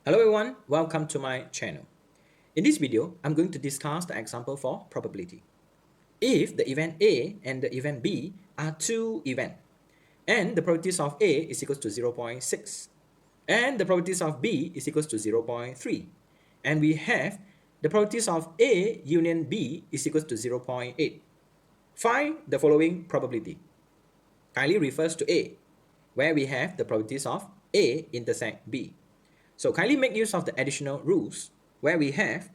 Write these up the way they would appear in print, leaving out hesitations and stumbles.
Hello everyone, welcome to my channel. In this video, I'm going to discuss the example for probability. If the event A and the event B are two events, and the probabilities of A is equal to 0.6, and the probabilities of B is equal to 0.3, and we have the probabilities of A union B is equal to 0.8. Find the following probability. Kindly refers to A, where we have the probabilities of A intersect B. So kindly make use of the additional rules where we have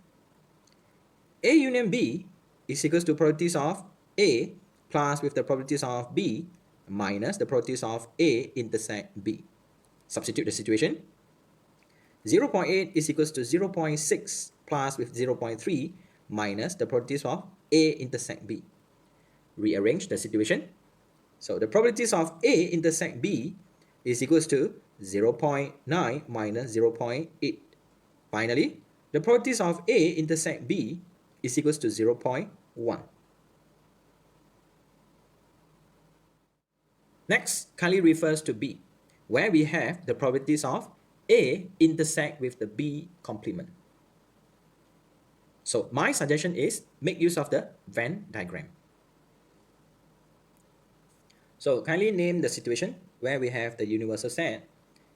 A union B is equals to probabilities of A plus with the probabilities of B minus the probabilities of A intersect B. Substitute the situation. 0.8 is equals to 0.6 plus with 0.3 minus the probabilities of A intersect B. Rearrange the situation. So the probabilities of A intersect B is equals to 0.9 minus 0.8. Finally, the probabilities of A intersect B is equals to 0.1. Next, kindly refers to B, where we have the probabilities of A intersect with the B complement. So my suggestion is make use of the Venn diagram. So kindly name the situation where we have the universal set,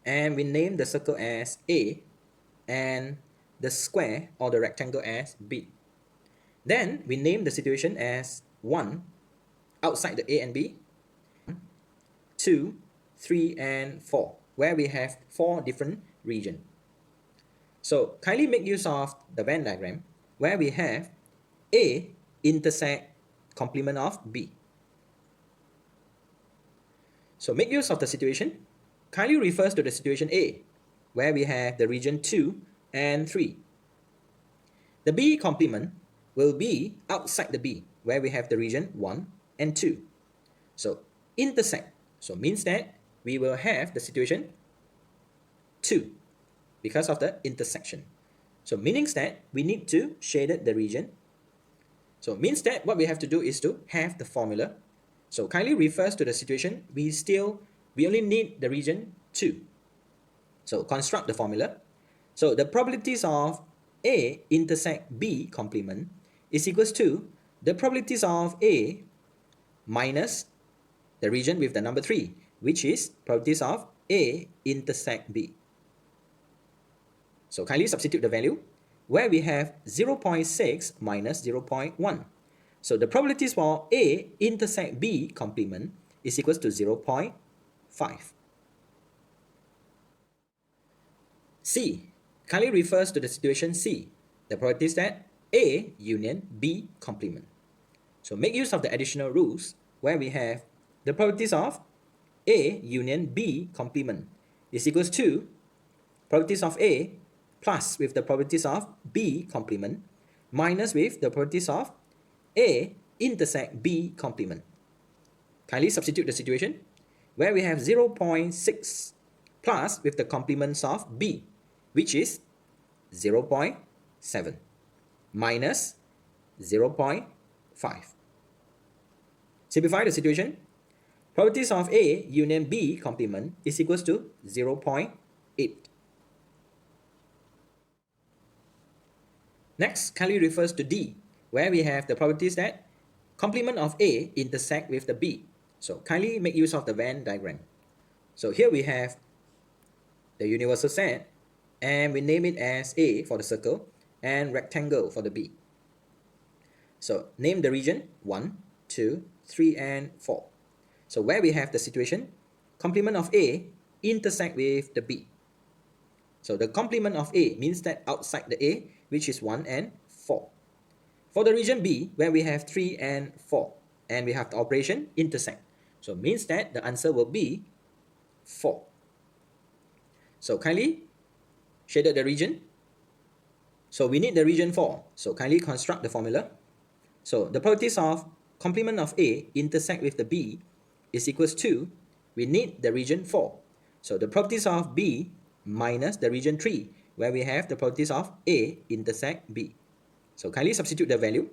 and we name the circle as A and the square or the rectangle as B. Then we name the situation as 1 outside the A and B, 2, 3, and 4, where we have 4 different regions. So kindly make use of the Venn diagram where we have A intersect complement of B. So make use of the situation. Kindly refers to the situation A, where we have the region 2 and 3. The B complement will be outside the B, where we have the region 1 and 2. So intersect, so means that we will have the situation 2 because of the intersection. So meaning that we need to shade the region. So means that what we have to do is to have the formula. So kindly refers to the situation we only need the region 2. So construct the formula. So the probabilities of A intersect B complement is equals to the probabilities of A minus the region with the number 3, which is probabilities of A intersect B. So kindly substitute the value where we have 0.6 minus 0.1. So the probabilities for A intersect B complement is equals to 0.5. C kindly refers to the situation C, the probabilities that A union B complement. So make use of the additional rules where we have the probabilities of A union B complement is equals to probabilities of A plus with the probabilities of B complement minus with the probabilities of A intersect B complement. Kindly substitute the situation where we have 0.6 plus with the complements of B, which is 0.7 minus 0.5. Simplify the situation. Probabilities of A union B complement is equals to 0.8. Next, kindly refers to D, where we have the probabilities that complement of A intersect with the B. So kindly make use of the Venn diagram. So here we have the universal set, and we name it as A for the circle and rectangle for the B. So name the region 1, 2, 3, and 4. So where we have the situation, complement of A intersect with the B. So the complement of A means that outside the A, which is 1 and 4. For the region B, where we have 3 and 4, and we have the operation intersect. So means that the answer will be 4. So kindly shaded the region. So we need the region 4. So kindly construct the formula. So the probabilities of complement of A intersect with the B is equals to, we need the region 4. So the probabilities of B minus the region 3, where we have the probabilities of A intersect B. So kindly substitute the value.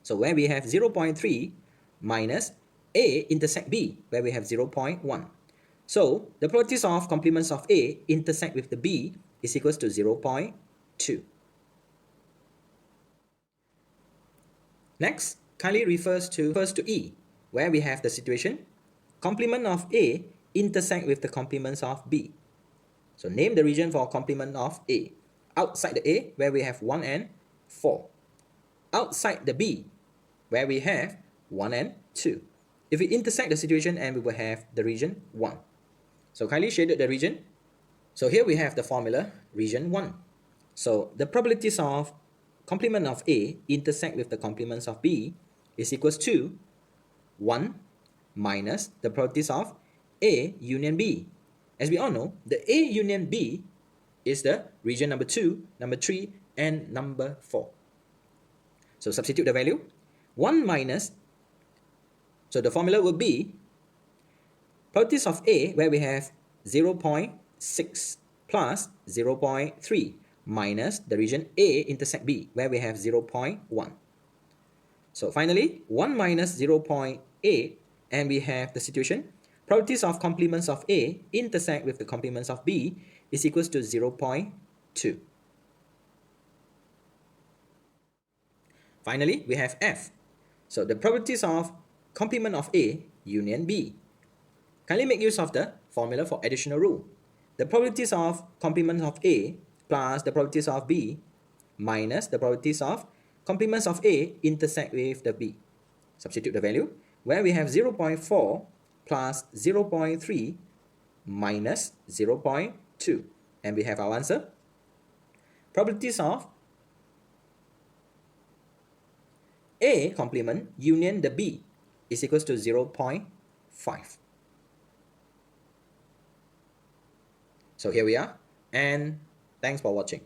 So where we have 0.3 minus A intersect B, where we have 0.1. So the probabilities of complements of A intersect with the B is equals to 0.2. Next, kindly refers to E, where we have the situation complement of A intersect with the complements of B. So name the region for complement of A. Outside the A, where we have 1 and 4. Outside the B, where we have 1 and 2. If we intersect the situation, and we will have the region 1. So kindly shaded the region. So here we have the formula, region 1. So the probabilities of complement of A intersect with the complements of B is equals to 1 minus the probabilities of A union B. As we all know, the A union B is the region number 2, number 3, and number 4. So substitute the value. 1 minus, so the formula will be probabilities of A, where we have 0.6 plus 0.3 minus the region A intersect B, where we have 0.1. So finally, 1 minus 0.8, and we have the situation probabilities of complements of A intersect with the complements of B is equals to 0.2. Finally, we have F. So the probabilities of complement of A union B. Kindly make use of the formula for additional rule. The probabilities of complement of A plus the probabilities of B minus the probabilities of complements of A intersect with the B. Substitute the value, where we have 0.4 plus 0.3 minus 0.2. And we have our answer. Probabilities of A complement union the B is equals to 0.5. So here we are, and thanks for watching.